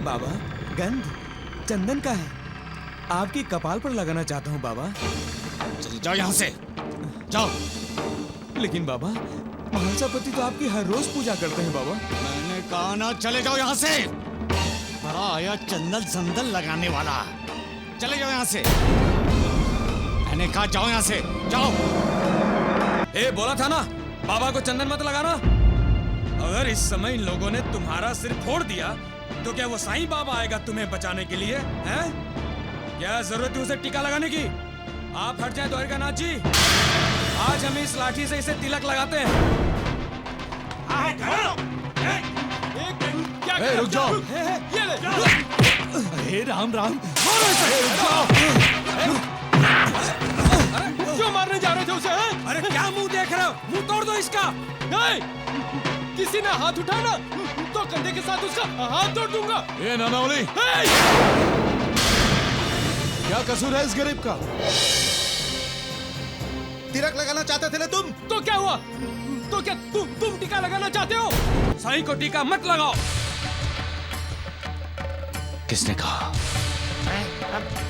बाबा, गंध चंदन का है, आपकी कपाल पर लगाना चाहता हूँ बाबा। चले जाओ यहाँ से, जाओ। लेकिन बाबा, महासापति तो आपकी हर रोज पूजा करते हैं बाबा। मैंने कहा ना, चले जाओ यहाँ से। बड़ा आया चंदन संदन लगाने वाला, चले जाओ यहाँ से। मैंने कहा जाओ यहाँ से, जाओ। बोला था ना, बाबा को चंदन मत लगाना। अगर इस समय इन लोगों ने तुम्हारा सिर फोड़ दिया तो क्या वो साईं बाबा आएगा तुम्हें बचाने के लिए? हैं? क्या जरूरत है उसे टीका लगाने की? आप हट जाएं द्वारिकानाथ जी। आज हम इस लाठी से इसे तिलक लगाते हैं। रुक जाओ। अरे राम राम। रुक जाओ। क्यों मारने जा रहे थे उसे? अरे क्या मुंह देख रहे हो? मुंह तोड़ दो इसका। नहीं, किसी ने हाथ उठाना तो कंधे के साथ उसका हाथ तोड़ दूंगा। ये नानावली, क्या कसूर है इस गरीब का? तिलक लगाना चाहते थे ना तुम? तो क्या हुआ? तो क्या तुम टीका लगाना चाहते हो? साईं को टीका मत लगाओ। किसने कहा?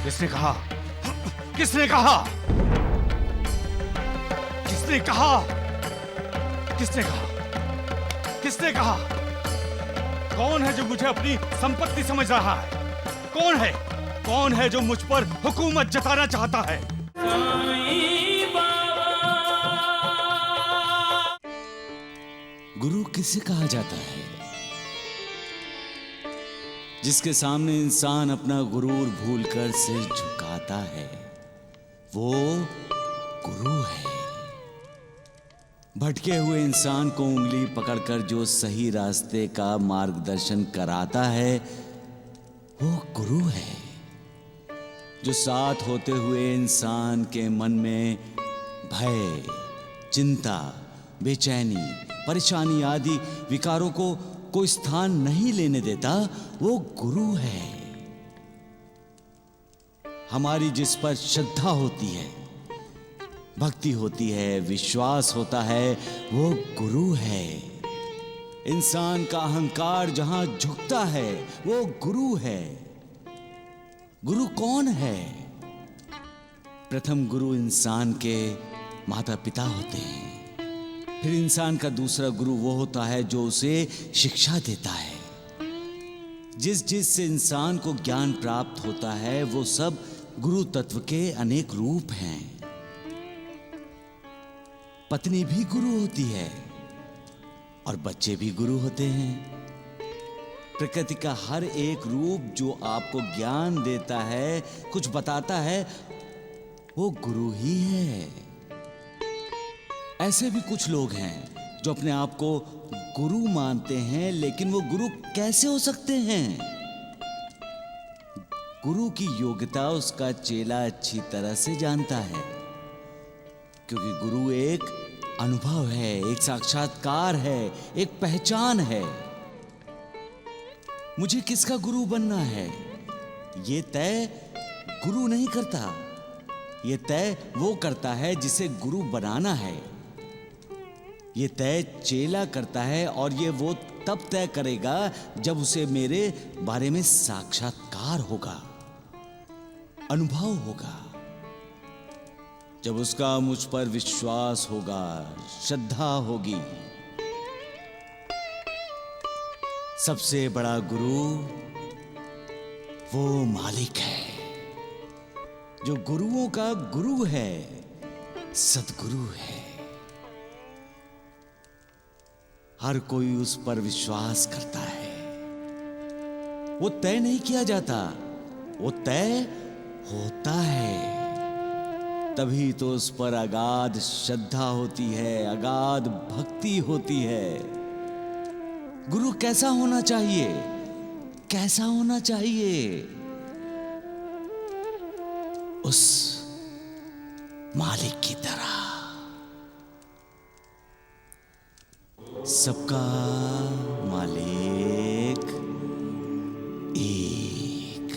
किसने कहा? किसने कहा? किसने कहा? किसने कहा? किसने कहा? कौन है जो मुझे अपनी संपत्ति समझ रहा है? कौन है? कौन है जो मुझ पर हुकूमत जताना चाहता है? गुरु किसे कहा जाता है? जिसके सामने इंसान अपना गुरूर भूलकर सिर झुकाता है, वो गुरु है। भटके हुए इंसान को उंगली पकड़कर जो सही रास्ते का मार्गदर्शन कराता है, वो गुरु है। जो साथ होते हुए इंसान के मन में भय, चिंता, बेचैनी, परेशानी आदि विकारों को कोई स्थान नहीं लेने देता, वो गुरु है। हमारी जिस पर श्रद्धा होती है, भक्ति होती है, विश्वास होता है, वो गुरु है। इंसान का अहंकार जहां झुकता है, वो गुरु है। गुरु कौन है? प्रथम गुरु इंसान के माता पिता होते हैं। फिर इंसान का दूसरा गुरु वो होता है जो उसे शिक्षा देता है। जिस से इंसान को ज्ञान प्राप्त होता है, वो सब गुरु तत्व के अनेक रूप हैं। पत्नी भी गुरु होती है और बच्चे भी गुरु होते हैं। प्रकृति का हर एक रूप जो आपको ज्ञान देता है, कुछ बताता है, वो गुरु ही है। ऐसे भी कुछ लोग हैं जो अपने आप को गुरु मानते हैं, लेकिन वो गुरु कैसे हो सकते हैं? गुरु की योग्यता उसका चेला अच्छी तरह से जानता है, क्योंकि गुरु एक अनुभव है, एक साक्षात्कार है, एक पहचान है। मुझे किसका गुरु बनना है, ये तय गुरु नहीं करता। ये तय वो करता है जिसे गुरु बनाना है। ये तय चेला करता है, और ये वो तब तय करेगा जब उसे मेरे बारे में साक्षात्कार होगा, अनुभव होगा, जब उसका मुझ पर विश्वास होगा, श्रद्धा होगी। सबसे बड़ा गुरु वो मालिक है जो गुरुओं का गुरु है, सद्गुरु है। हर कोई उस पर विश्वास करता है। वो तय नहीं किया जाता, वो तय होता है। तभी तो उस पर अगाध श्रद्धा होती है, अगाध भक्ति होती है। गुरु कैसा होना चाहिए? कैसा होना चाहिए? उस मालिक की तरह। सबका मालिक एक।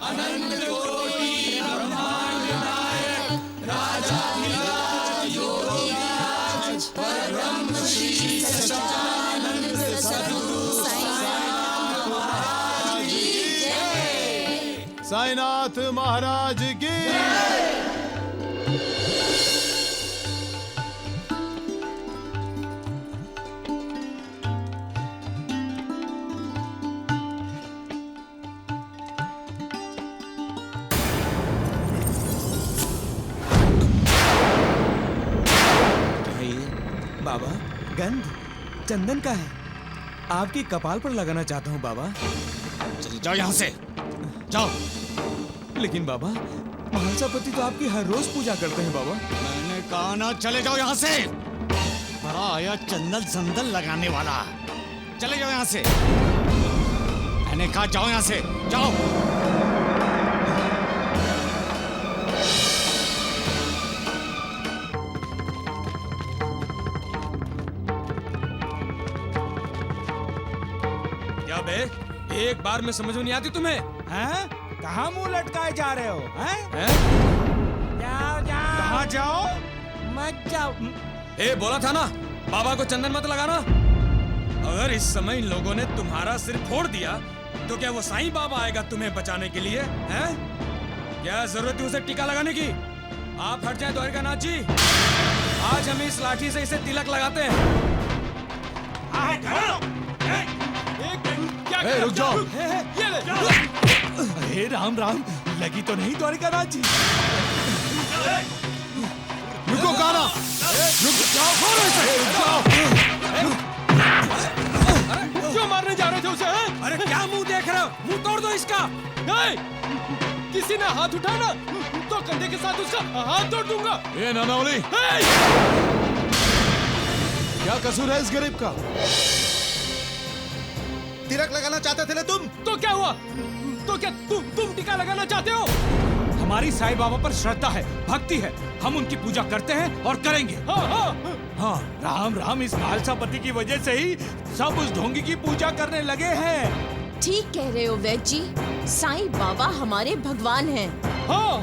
अनंत कोटि ब्रह्मांड नायक राजाधिराज योगीराज परब्रह्म श्री सच्चिदानंद सद्गुरु साईं बाबा नाथ महाराज की। बाबा, गंध चंदन का है, आपकी कपाल पर लगाना चाहता हूँ बाबा। चले जाओ यहाँ से, जाओ। लेकिन बाबा, महासापति तो आपकी हर रोज पूजा करते हैं बाबा। मैंने कहा ना, चले जाओ यहाँ से। बड़ा आया चंदन संदन लगाने वाला। चले जाओ यहाँ से, मैंने कहा जाओ यहाँ से, जाओ। क्या बे, एक बार में समझ में नहीं आती तुम्हें? हैं? कहाँ मुंह लटकाए जा रहे हो? हैं? हैं? जाओ जाओ। कहाँ जाओ? मत जाओ। ए, बोला था ना, बाबा को चंदन मत लगाना। अगर इस समय इन लोगों ने तुम्हारा सिर फोड़ दिया, तो क्या वो साईं बाबा आएगा तुम्हें बचाने के लिए? हैं? क्या जरूरत है उसे टीका लगाने की? आप हट जाए द्वारिकानाथ जी। आज हम इस लाठी से इसे तिलक लगाते हैं। रुक जाओ। अरे राम राम, लगी तो नहीं द्वारिकानाथ जी? रुको काना, रुक जाओ, क्यों मारने जा रहे थे उसे? हैं? अरे क्या मुंह देख रहे हो? मुंह तोड़ दो इसका। किसी ने हाथ उठाया ना, तो कंधे के साथ उसका हाथ तोड़ दूंगा। ए नानावली, क्या कसूर है इस गरीब का? तिलक लगाना चाहते थे ना तुम? तो क्या हुआ? तो क्या तुम टीका लगाना चाहते हो? हमारी साईं बाबा पर श्रद्धा है, भक्ति है, हम उनकी पूजा करते हैं और करेंगे। हाँ, राम राम, इस महासापति की वजह से ही सब उस ढोंगी की पूजा करने लगे हैं। ठीक कह रहे हो वैद्य जी, साईं बाबा हमारे भगवान हैं। हाँ।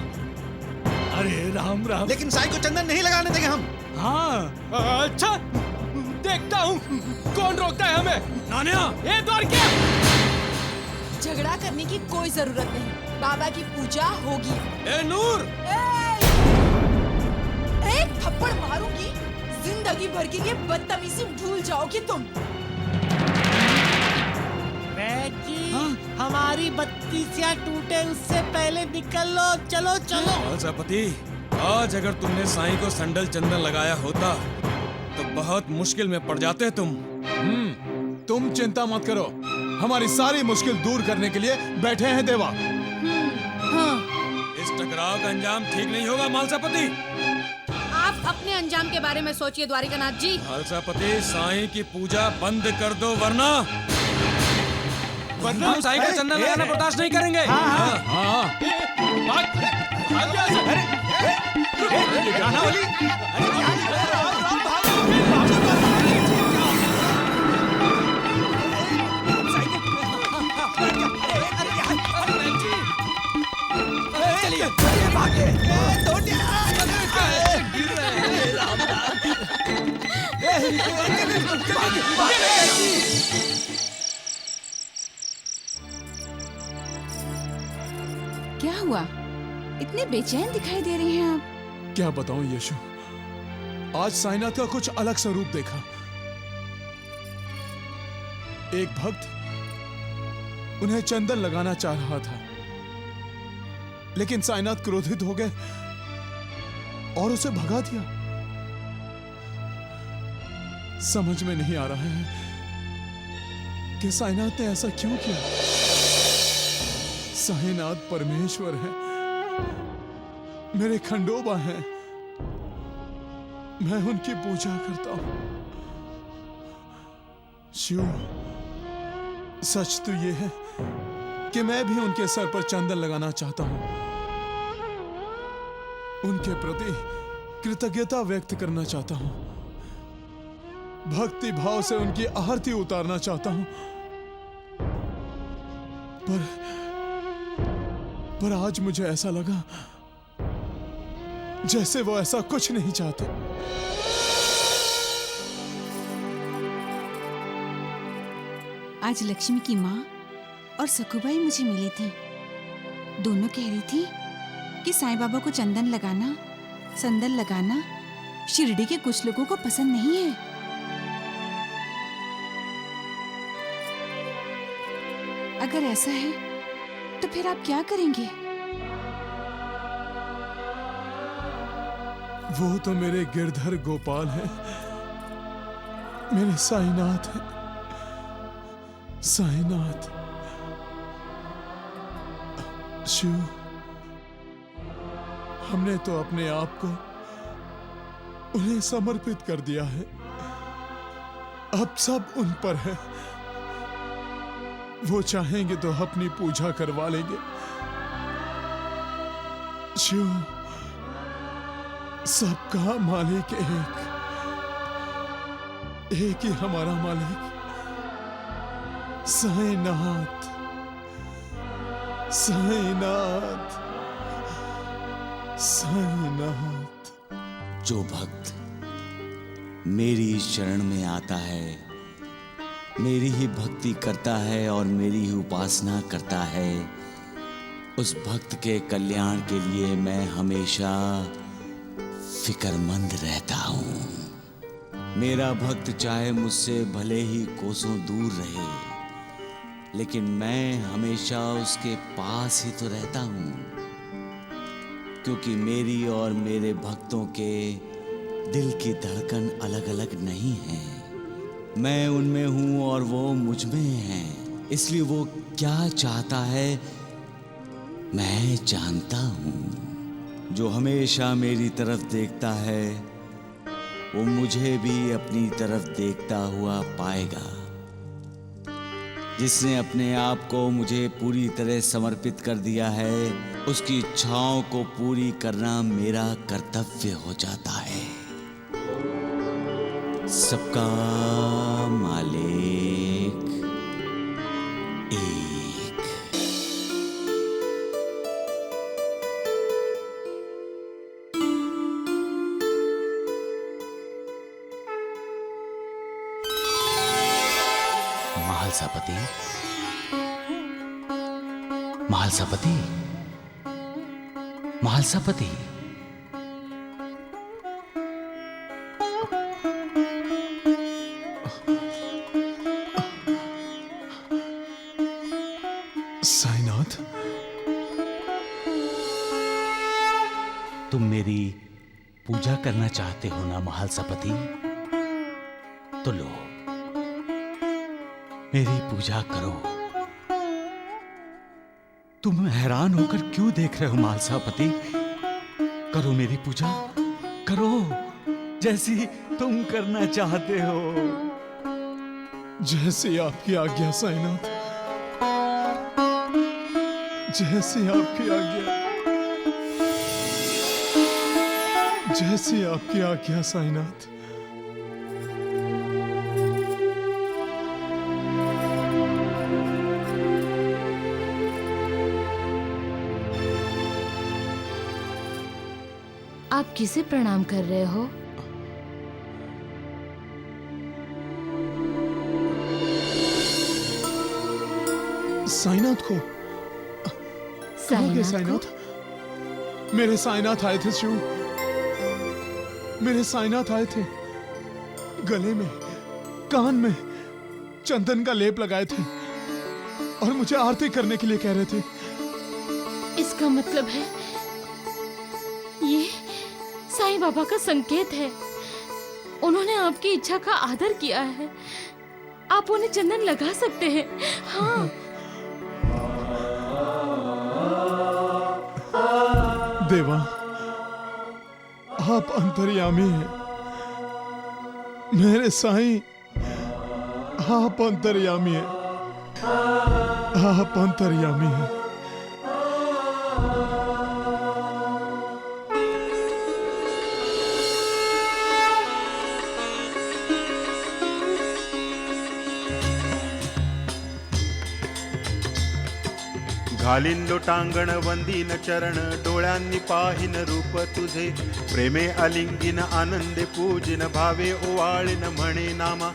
अरे राम राम। लेकिन साईं को चंदन नहीं लगाने देंगे हम। हाँ, अच्छा, देखता हूँ कौन रोकता है हमें। नानिया, ए द्वारका! झगड़ा करने की कोई जरूरत नहीं, बाबा की पूजा होगी। ए नूर, एक थप्पड़ मारूंगी, जिंदगी भर के लिए बदतमीजी भूल जाओगे तुम। हमारी बत्तीसियां टूटे उससे पहले निकल लो। चलो चलो। महासापति, आज अगर तुमने साईं को संडल चंदन लगाया होता, तो बहुत मुश्किल में पड़ जाते तुम। तुम चिंता मत करो, हमारी सारी मुश्किल दूर करने के लिए बैठे हैं देवा। इस टकराव का अंजाम ठीक नहीं होगा महासापति। आप अपने अंजाम के बारे में सोचिए द्वारिकानाथ जी। महासापति, साईं की पूजा बंद कर दो, वरना हम साईं का चंदन लगाना बर्दाश्त नहीं करेंगे। क्या हुआ? इतने बेचैन दिखाई दे रहे हैं आप। क्या बताऊं यशु, आज साईनाथ का कुछ अलग स्वरूप देखा। एक भक्त उन्हें चंदन लगाना चाह रहा था, लेकिन साईनाथ क्रोधित हो गए और उसे भगा दिया। समझ में नहीं आ रहा है कि साईनाथ ने ऐसा क्यों किया। साईनाथ परमेश्वर है, मेरे खंडोबा हैं, मैं उनकी पूजा करता हूं। शिव, सच तो ये है कि मैं भी उनके सर पर चंदन लगाना चाहता हूं, उनके प्रति कृतज्ञता व्यक्त करना चाहता हूं, भक्ति भाव से उनकी आरती उतारना चाहता हूं। पर आज मुझे ऐसा लगा जैसे वो ऐसा कुछ नहीं चाहते। आज लक्ष्मी की माँ और सकुबाई मुझे मिली थी। दोनों कह रही थी कि साईं बाबा को चंदन लगाना, संदल लगाना शिरडी के कुछ लोगों को पसंद नहीं है। अगर ऐसा है तो फिर आप क्या करेंगे? वो तो मेरे गिरधर गोपाल हैं, मेरे साईनाथ हैं, साईनाथ। शिव, हमने तो अपने आप को उन्हें समर्पित कर दिया है, अब सब उन पर है। वो चाहेंगे तो अपनी पूजा करवा लेंगे। शिव, सबका मालिक एक ही हमारा मालिक साईनाथ, साईनाथ, साईनाथ। जो भक्त मेरी शरण में आता है, मेरी ही भक्ति करता है और मेरी ही उपासना करता है, उस भक्त के कल्याण के लिए मैं हमेशा फिक्रमंद रहता हूं। मेरा भक्त चाहे मुझसे भले ही कोसों दूर रहे, लेकिन मैं हमेशा उसके पास ही तो रहता हूं, क्योंकि मेरी और मेरे भक्तों के दिल की धड़कन अलग अलग नहीं है। मैं उनमें हूं और वो मुझ में हैं, इसलिए वो क्या चाहता है मैं जानता हूं। जो हमेशा मेरी तरफ देखता है वो मुझे भी अपनी तरफ देखता हुआ पाएगा। जिसने अपने आप को मुझे पूरी तरह समर्पित कर दिया है, उसकी इच्छाओं को पूरी करना मेरा कर्तव्य हो जाता है। सबका मालिक एक। महालसापति, महालसापति, महालसापति। साईनाथ, तुम मेरी पूजा करना चाहते हो ना महालसापति? तो लो, मेरी पूजा करो। तुम हैरान होकर क्यों देख रहे हो महालसापति? करो मेरी पूजा, करो जैसी तुम करना चाहते हो। जैसी आपकी आज्ञा साईनाथ, जैसी आपकी आज्ञा, जैसी आपकी आज्ञा साईनाथ। आप किसे प्रणाम कर रहे हो? साईनाथ को। कहाँ गए साईनाथ? मेरे साईनाथ आए थे शिव, मेरे साईनाथ आए थे। गले में, कान में चंदन का लेप लगाए थे और मुझे आरती करने के लिए कह रहे थे। इसका मतलब है ये साईं बाबा का संकेत है। उन्होंने आपकी इच्छा का आदर किया है। आप उन्हें चंदन लगा सकते हैं। हाँ। देवा, आप अंतर्यामी हैं। मेरे साईं, आप अंतर्यामी हैं। आप अंतर्यामी हैं। घालीन लोटांगण वंदीन चरण डोळ्यांनी पाहिन रूप तुझे प्रेमे अलिंगिन आनंदे पूजिन भावे ओवाळीन म्हणे नामा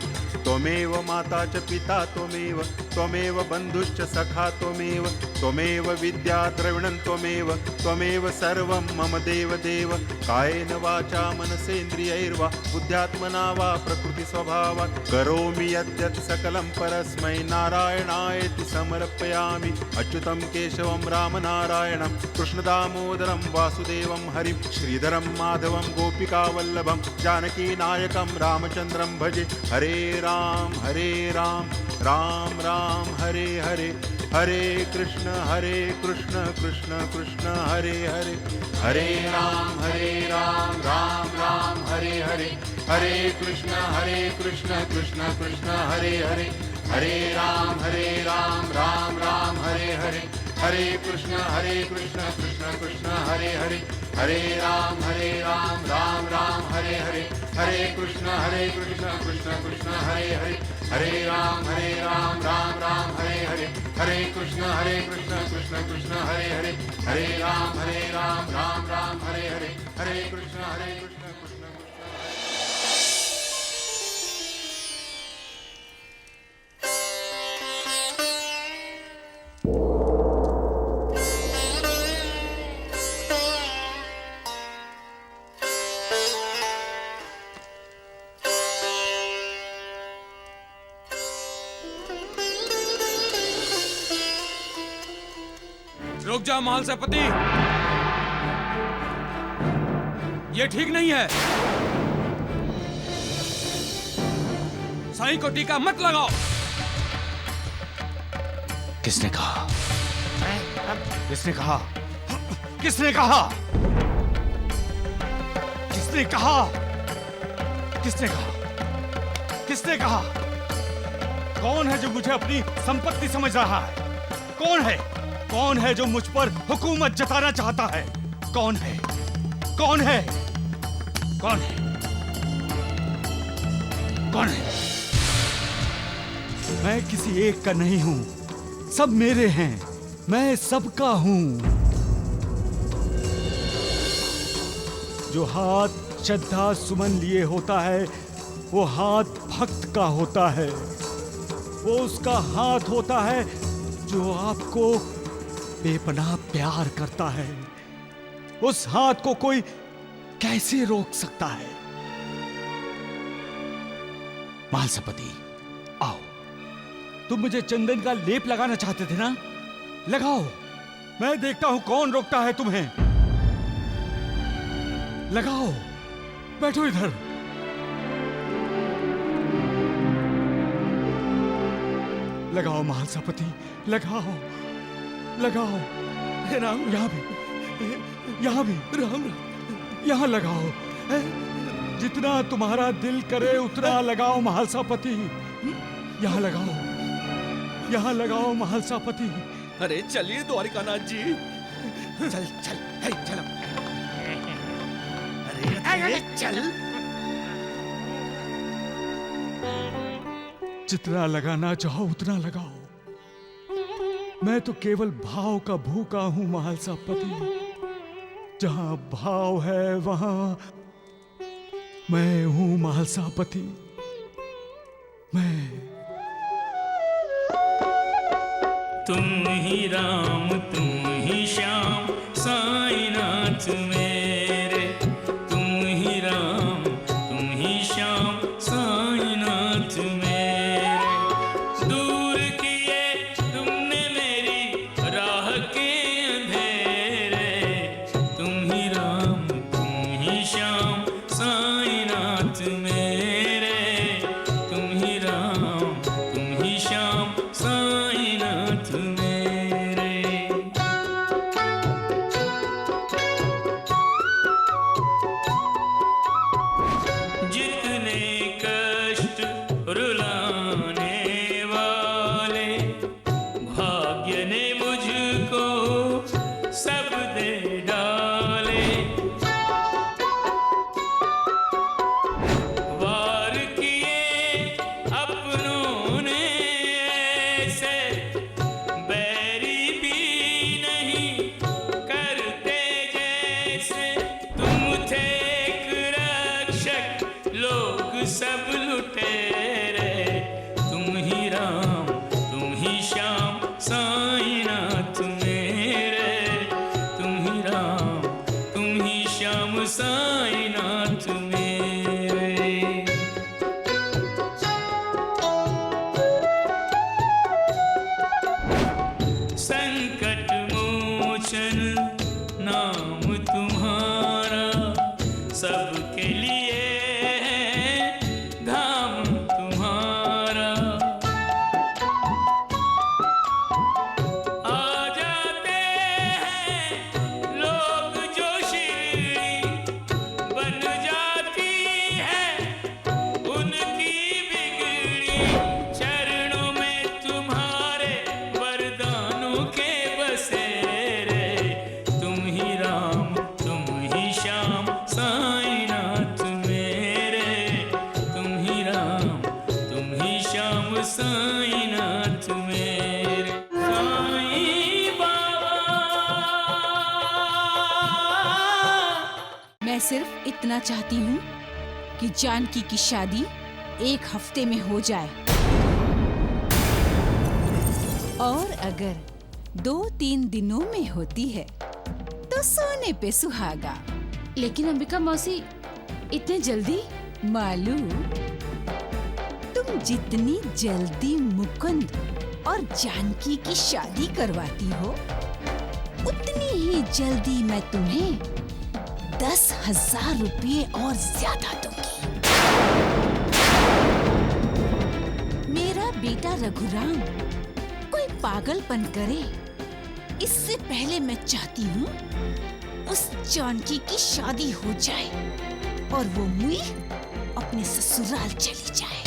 त्वमेव माता च पिता त्वमेव त्वमेव बंधुश्च सखा त्वमेव त्वमेव विद्या द्रविणं त्वमेव त्वमेव सर्वं मम देव देव कायेन वाचा मनसेन्द्रियैर्वा बुद्ध्यात्मना वा प्रकृति स्वभावात् करोमि यद्यत् सकलं परस्मै नारायणायेति समर्पयामि अच्युतं केशवं रामनारायणं कृष्णदामोदरं वासुदेवं हरिं श्रीधरं माधवं गोपिकावल्लभं जानकीनायकं रामचन्द्रं भजे हरे राम राम राम हरे हरे हरे कृष्ण कृष्ण कृष्ण हरे हरे हरे राम राम राम हरे हरे हरे कृष्ण कृष्ण कृष्ण हरे हरे हरे राम राम राम हरे हरे हरे कृष्ण कृष्ण कृष्ण हरे हरे हरे राम राम राम हरे हरे हरे कृष्ण कृष्ण कृष्ण हरे हरे हरे राम राम राम हरे हरे हरे कृष्ण कृष्ण कृष्ण हरे हरे हरे राम राम राम हरे हरे हरे कृष्ण कृष्ण रुक जा महालसेपति, ये ठीक नहीं है। साईं को टीका मत लगाओ। किसने कहा? किसने कहा? किसने कहा? किसने कहा? किसने कहा? किसने कहा? कौन है जो मुझे अपनी संपत्ति समझ रहा है? कौन है? कौन है जो मुझ पर हुकूमत जताना चाहता है? कौन है? कौन है? कौन है? कौन है? मैं किसी एक का नहीं हूं, सब मेरे हैं, मैं सबका हूं। जो हाथ श्रद्धा सुमन लिए होता है वो हाथ भक्त का होता है। वो उसका हाथ होता है जो आपको बेपनाह प्यार करता है। उस हाथ को कोई कैसे रोक सकता है? महालसेपति, आओ। तुम मुझे चंदन का लेप लगाना चाहते थे ना? लगाओ, मैं देखता हूं कौन रोकता है तुम्हें। लगाओ, बैठो इधर। लगाओ महालसेपति, लगाओ लगाओ। राम, यहाँ भी, यहाँ भी, राम, यहाँ लगाओ। जितना तुम्हारा दिल करे उतना लगाओ महालसेपति। यहाँ लगाओ, यहाँ लगाओ महालसेपति। अरे चलिए द्वारिकानाथ जी। चल चल, है चलो। अरे चल। जितना लगाना चाहो उतना लगाओ। मैं तो केवल भाव का भूखा हूं महालसेपति। जहां भाव है वहां मैं हूं महालसेपति। मैं। तुम ही राम तुम ही श्याम साईनाथ मेरे। तुम ही राम तुम ही श्याम साईनाथ मेरे। दूर किए तुमने मेरी राह के अंधेरे। तुम ही राम तुम ही श्याम साईनाथ मेरे। तुम ही राम तुम ही श्याम साईनाथ मेरे। साईनाथ मेरे साईं बाबा। मैं सिर्फ इतना चाहती हूँ कि जानकी की शादी 1 हफ्ते में हो जाए, और अगर 2-3 दिनों में होती है तो सोने पे सुहागा। लेकिन अंबिका मौसी, इतने जल्दी? मालू, तुम जितनी जल्दी मुकुंद और जानकी की शादी करवाती हो, उतनी ही जल्दी मैं तुम्हें 10,000 रुपये और ज्यादा दूंगी। मेरा बेटा रघुराम कोई पागलपन करे, इससे पहले मैं चाहती हूँ उस जानकी की शादी हो जाए और वो मुई अपने ससुराल चली जाए।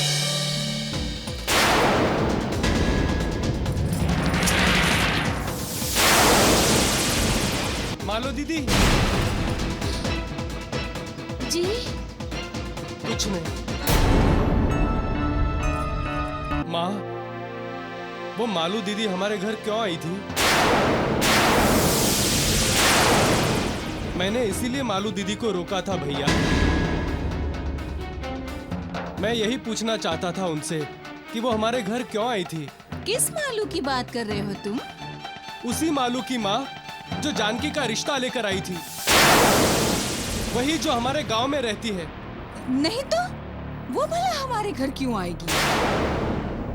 मालो दीदी। जी? कुछ नहीं। माँ, वो मालू दीदी हमारे घर क्यों आई थी? मैंने इसीलिए मालू दीदी को रोका था भैया। मैं यही पूछना चाहता था उनसे कि वो हमारे घर क्यों आई थी। किस मालू की बात कर रहे हो तुम? उसी मालू की माँ जो जानकी का रिश्ता लेकर आई थी, वही जो हमारे गांव में रहती है। नहीं तो वो भला हमारे घर क्यों आएगी?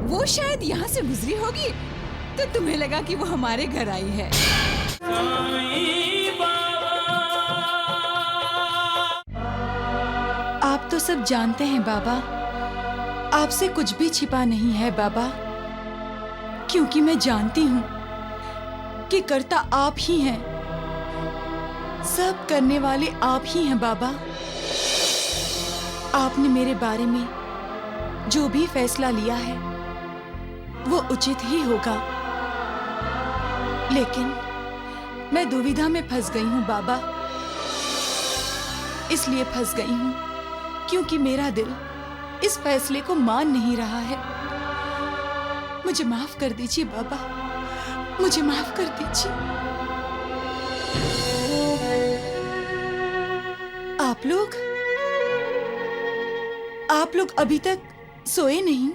वो शायद यहाँ से गुजरी होगी तो तुम्हें लगा कि वो हमारे घर आई है। आप तो सब जानते हैं बाबा, आपसे कुछ भी छिपा नहीं है बाबा, क्योंकि मैं जानती हूँ कि कर्ता आप ही हैं, सब करने वाले आप ही हैं बाबा। आपने मेरे बारे में जो भी फैसला लिया है वो उचित ही होगा, लेकिन मैं दुविधा में फंस गई हूँ बाबा। इसलिए फंस गई हूँ क्योंकि मेरा दिल इस फैसले को मान नहीं रहा है। मुझे माफ कर दीजिए बाबा, मुझे माफ कर दीजिए। आप लोग अभी तक सोए नहीं?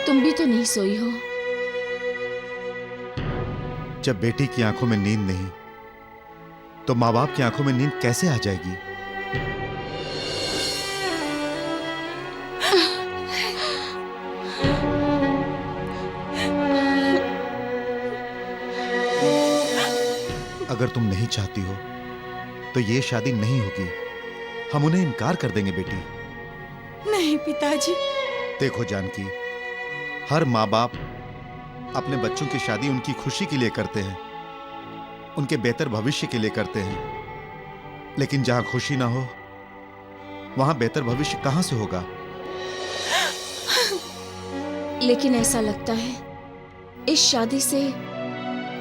तुम भी तो नहीं सोई हो। जब बेटी की आंखों में नींद नहीं तो माँ बाप की आंखों में नींद कैसे आ जाएगी? अगर तुम नहीं चाहती हो तो ये शादी नहीं होगी, हम उन्हें इनकार कर देंगे बेटी। नहीं पिताजी। देखो जानकी, हर माँ बाप अपने बच्चों की शादी उनकी खुशी के लिए करते हैं, उनके बेहतर भविष्य के लिए करते हैं, लेकिन जहां खुशी ना हो वहां बेहतर भविष्य कहां से होगा? लेकिन ऐसा लगता है इस शादी से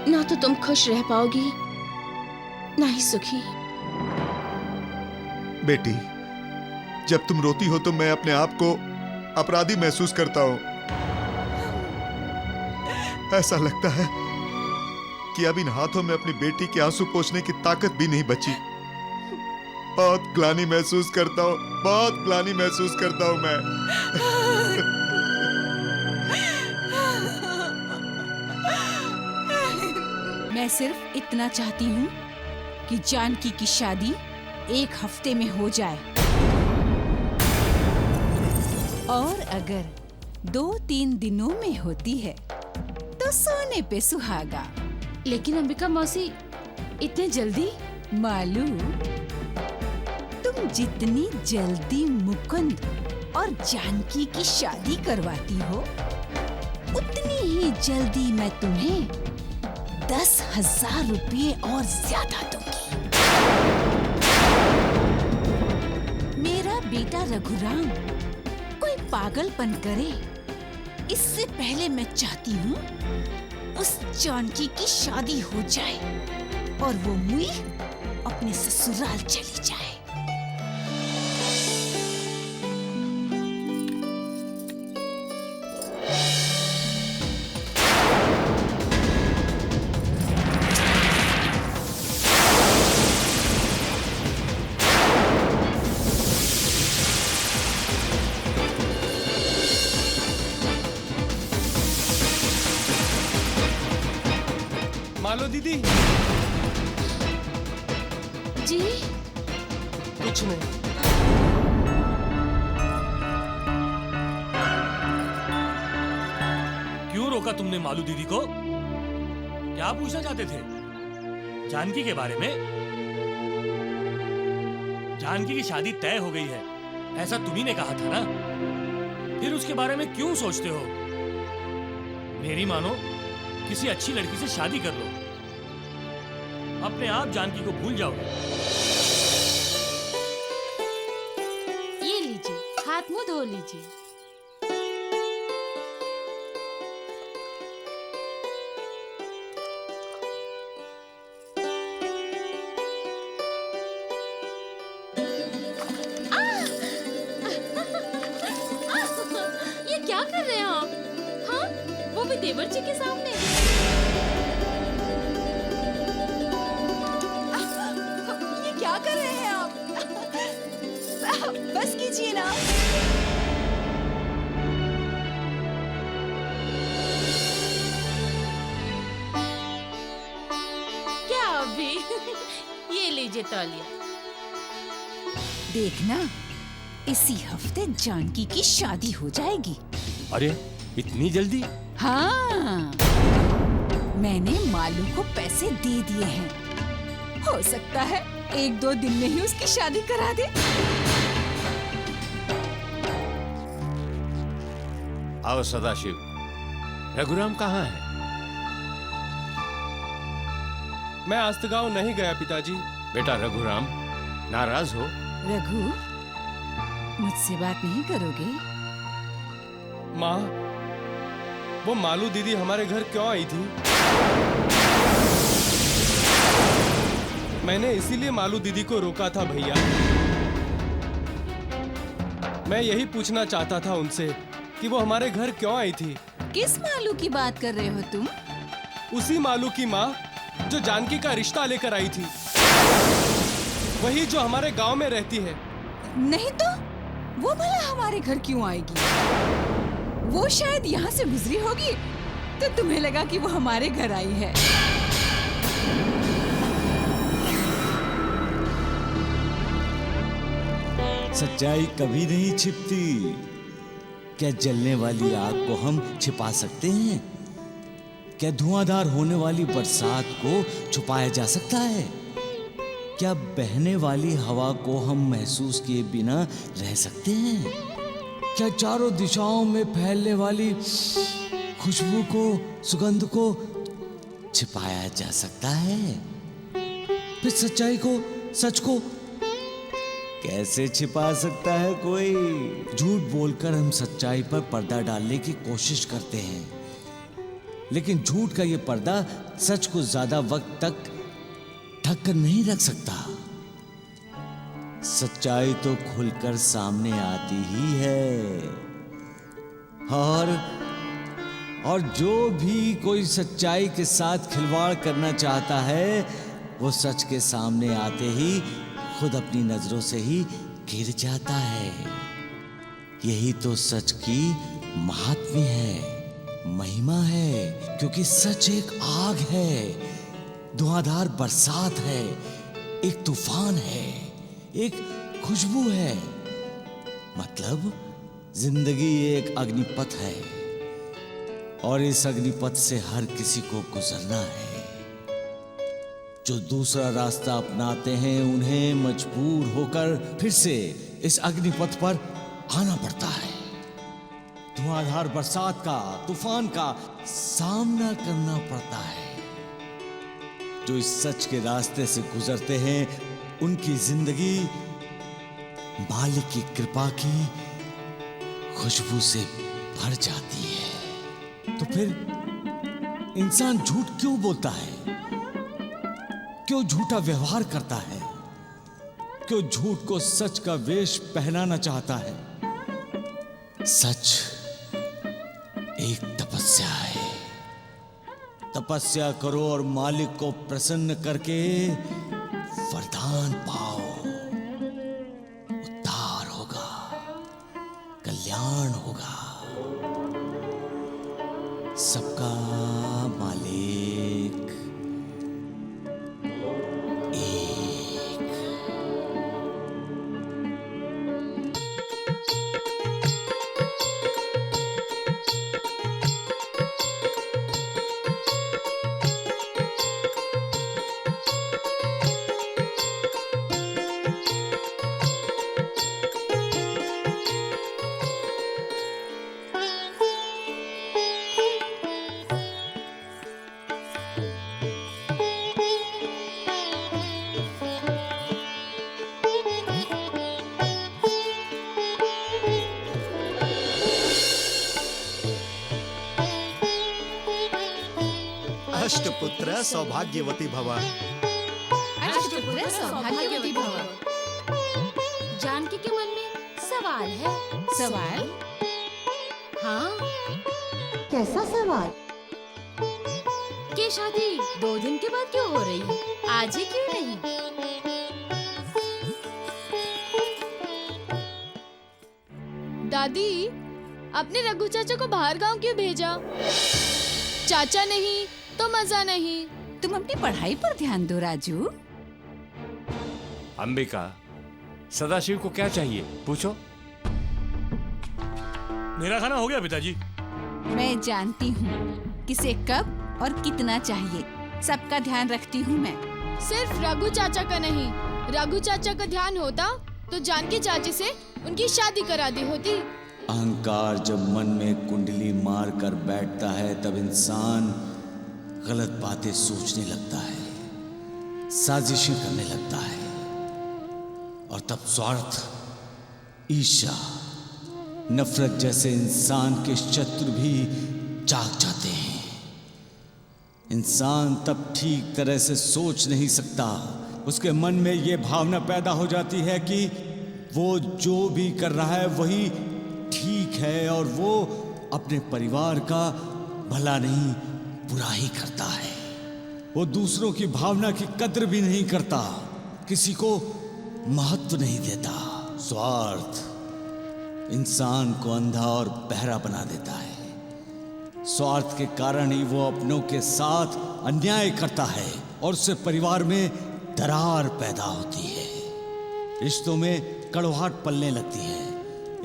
ना तो तुम खुश रह पाओगी ना ही सुखी। बेटी, जब तुम रोती हो तो मैं अपने आप को अपराधी महसूस करता हूं। ऐसा लगता है कि अब इन हाथों में अपनी बेटी के आंसू पोंछने की ताकत भी नहीं बची। बहुत ग्लानि महसूस करता हूं, बहुत ग्लानि महसूस करता हूं मैं। मैं सिर्फ इतना चाहती हूँ कि जानकी की शादी 1 हफ्ते में हो जाए, और अगर 2-3 दिनों में होती है तो सोने पे सुहागा। लेकिन अंबिका मौसी, इतने जल्दी? मालू, तुम जितनी जल्दी मुकुंद और जानकी की शादी करवाती हो, उतनी ही जल्दी मैं तुम्हें 10,000 रुपये और ज्यादा दूंगी। मेरा बेटा रघुराम कोई पागलपन करे, इससे पहले मैं चाहती हूँ उस जानकी की शादी हो जाए और वो मुई अपने ससुराल चली जाए। मालो दीदी। जी कुछ नहीं। क्यों रोका तुमने मालू दीदी को? क्या पूछना चाहते थे? जानकी के बारे में? जानकी की शादी तय हो गई है, ऐसा तुम्ही ने कहा था ना? फिर उसके बारे में क्यों सोचते हो? मेरी मानो, किसी अच्छी लड़की से शादी कर लो, अपने आप जानकी को भूल जाओगे। ये लीजिए, हाथ मुंह धो लीजिए। ये क्या कर रहे हैं आप? हाँ, वो भी देवर जी के सामने। ये क्या कर रहे हैं आप? बस कीजिए ना। क्या अभी? ये लीजिए तौलिया। देखना, इसी हफ्ते जानकी की शादी हो जाएगी। अरे इतनी जल्दी? हाँ, मैंने मालू को पैसे दे दिए हैं। हो सकता है 1-2 दिन में ही उसकी शादी करा दे। आओ सदाशिव, रघुराम कहाँ है? मैं आस्तगांव नहीं गया पिताजी। बेटा रघुराम, नाराज हो? रघु, मुझसे बात नहीं करोगे? माँ, वो मालू दीदी हमारे घर क्यों आई थी? मैंने इसीलिए मालू दीदी को रोका था भैया। मैं यही पूछना चाहता था उनसे कि वो हमारे घर क्यों आई थी। किस मालू की बात कर रहे हो तुम? उसी मालू की माँ जो जानकी का रिश्ता लेकर आई थी, वही जो हमारे गांव में रहती है। नहीं तो वो भला हमारे घर क्यों आएगी? वो शायद यहाँ से गुजरी होगी, तो तुम्हें लगा कि वो हमारे घर आई है। सच्चाई कभी नहीं छिपती। क्या जलने वाली आग को हम छिपा सकते हैं? क्या धुआंधार होने वाली बरसात को छुपाया जा सकता है? क्या बहने वाली हवा को हम महसूस किए बिना रह सकते हैं? क्या चारों दिशाओं में फैलने वाली खुशबू को, सुगंध को छिपाया जा सकता है? फिर सच्चाई को, सच को कैसे छिपा सकता है कोई? झूठ बोलकर हम सच्चाई पर पर्दा डालने की कोशिश करते हैं, लेकिन झूठ का ये पर्दा सच को ज्यादा वक्त तक ढक कर नहीं रख सकता। सच्चाई तो खुलकर सामने आती ही है, और जो भी कोई सच्चाई के साथ खिलवाड़ करना चाहता है, वो सच के सामने आते ही खुद अपनी नजरों से ही गिर जाता है। यही तो सच की महात्म्य है, महिमा है, क्योंकि सच एक आग है, धुआंधार बरसात है, एक तूफान है, एक खुशबू है। मतलब जिंदगी एक अग्निपथ है, और इस अग्निपथ से हर किसी को गुजरना है। जो दूसरा रास्ता अपनाते हैं, उन्हें मजबूर होकर फिर से इस अग्निपथ पर आना पड़ता है। धुआंधार बरसात का, तूफान का सामना करना पड़ता है। जो इस सच के रास्ते से गुजरते हैं, उनकी जिंदगी मालिक की कृपा की खुशबू से भर जाती है। तो फिर इंसान झूठ क्यों बोलता है? क्यों झूठा व्यवहार करता है? क्यों झूठ को सच का वेश पहनाना चाहता है? सच एक तपस्या है। तपस्या करो और मालिक को प्रसन्न करके वरदान पाओ। उद्धार होगा, कल्याण होगा। सबका मालिक अष्टपुत्र सौभाग्यवती भव। अष्टपुत्र सौभाग्यवती भव। जानकी के मन में सवाल है। सवाल? हाँ, कैसा सवाल? कि शादी 2 दिन के बाद क्यों हो रही है, आज ही क्यों नहीं? दादी, आपने रघु चाचा को बाहर गांव क्यों भेजा? चाचा नहीं तो मजा नहीं। तुम अपनी पढ़ाई पर ध्यान दो राजू। अंबिका, सदाशिव को क्या चाहिए पूछो। मेरा खाना हो गया पिताजी। मैं जानती हूँ किसे कब और कितना चाहिए, सबका ध्यान रखती हूँ मैं। सिर्फ रघु चाचा का नहीं, रघु चाचा का ध्यान होता तो जानकी चाची से उनकी शादी करा दी होती। अहंकार जब मन में कुंडली मार कर बैठता है तब इंसान गलत बातें सोचने लगता है, साजिशें करने लगता है, और तब स्वार्थ, ईर्ष्या, नफरत जैसे इंसान के शत्रु भी जाग जाते हैं। इंसान तब ठीक तरह से सोच नहीं सकता। उसके मन में ये भावना पैदा हो जाती है कि वो जो भी कर रहा है वही ठीक है और वो अपने परिवार का भला नहीं बुरा ही करता है। वो दूसरों की भावना की कद्र भी नहीं करता, किसी को महत्व नहीं देता। स्वार्थ इंसान को अंधा और बहरा बना देता है। स्वार्थ के कारण ही वो अपनों के साथ अन्याय करता है और उससे परिवार में दरार पैदा होती है, रिश्तों में कड़वाहट पलने लगती है।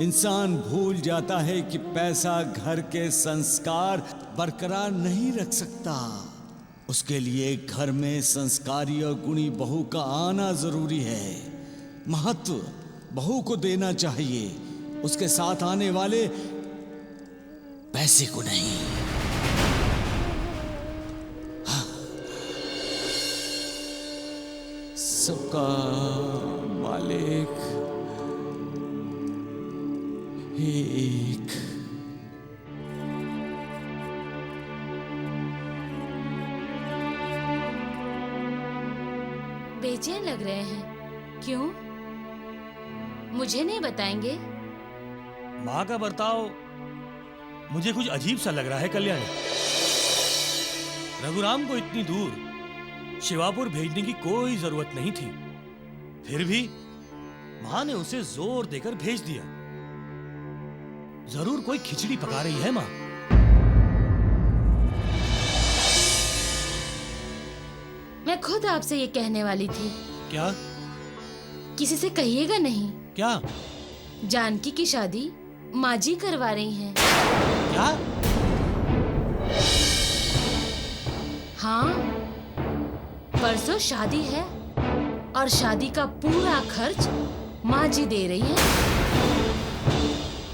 इंसान भूल जाता है कि पैसा घर के संस्कार बरकरार नहीं रख सकता। उसके लिए घर में संस्कारी और गुणी बहू का आना जरूरी है। महत्व बहू को देना चाहिए, उसके साथ आने वाले पैसे को नहीं। हाँ। सबका मालिक एक। बेचैन लग रहे हैं, क्यों? मुझे नहीं बताएंगे? माँ का बर्ताव मुझे कुछ अजीब सा लग रहा है कल्याणी। रघुराम को इतनी दूर शिवापुर भेजने की कोई जरूरत नहीं थी, फिर भी माँ ने उसे जोर देकर भेज दिया। जरूर कोई खिचड़ी पका रही है माँ। मैं खुद आपसे ये कहने वाली थी। क्या? किसी से कहिएगा नहीं। क्या? जानकी की शादी माँ जी करवा रही हैं। क्या? हाँ, परसों शादी है और शादी का पूरा खर्च माँ जी दे रही है।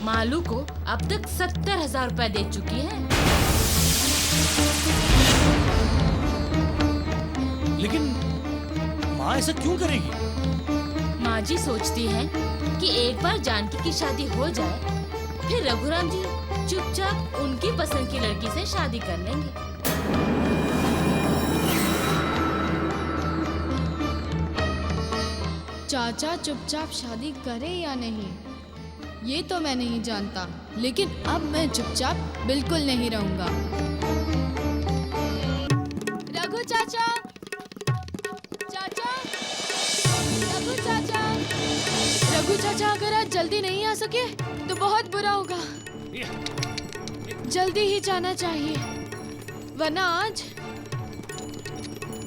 मालू को अब तक 70,000 रुपए दे चुकी है। लेकिन माँ ऐसा क्यों करेगी? माँ जी सोचती हैं कि एक बार जानकी की शादी हो जाए फिर रघुराम जी चुपचाप उनकी पसंद की लड़की से शादी कर लेंगे। चाचा चुपचाप शादी करे या नहीं ये तो मैं नहीं जानता, लेकिन अब मैं चुपचाप बिल्कुल नहीं रहूंगा। रघु चाचा, चाचा, रघु चाचा, रघु चाचा, अगर आज जल्दी नहीं आ सके तो बहुत बुरा होगा। जल्दी ही जाना चाहिए, वरना आज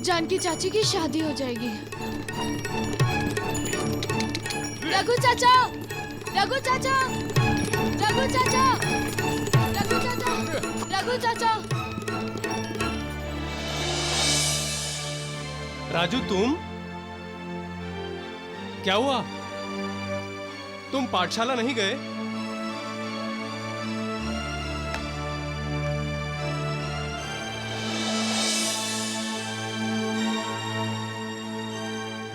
जानकी चाची की शादी हो जाएगी। रघु चाचा, रघु चाचा, रघु चाचा, रघु चाचा, रघु चाचा। राजू, तुम क्या हुआ? तुम पाठशाला नहीं गए?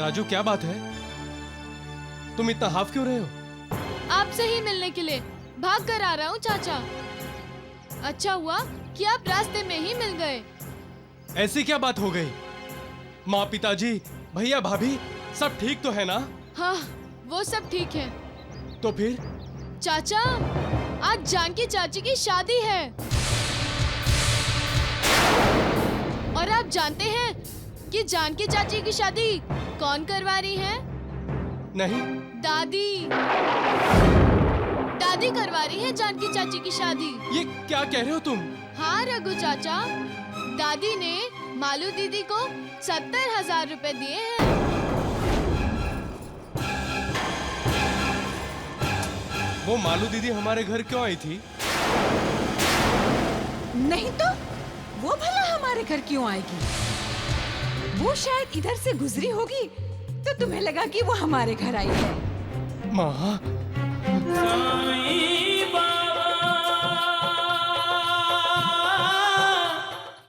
राजू, क्या बात है? तुम इतना हाफ क्यों रहे हो? आपसे ही मिलने के लिए भाग कर आ रहा हूँ चाचा। अच्छा हुआ कि आप रास्ते में ही मिल गए। ऐसी क्या बात हो गई? माँ, पिताजी, भैया, भाभी सब ठीक तो है ना? हाँ, वो सब ठीक है। तो फिर? चाचा, आज जानकी चाची की शादी है। और आप जानते हैं कि जानकी चाची की शादी कौन करवा रही है? नहीं। दादी। दादी करवा रही है जानकी चाची की शादी। ये क्या कह रहे हो तुम? हाँ रघु चाचा, दादी ने मालू दीदी को 70,000 रुपए दिए हैं। वो मालू दीदी हमारे घर क्यों आई थी? नहीं तो वो भला हमारे घर क्यों आएगी? वो शायद इधर से गुजरी होगी तो तुम्हें लगा कि वो हमारे घर आई है। माँ, साईं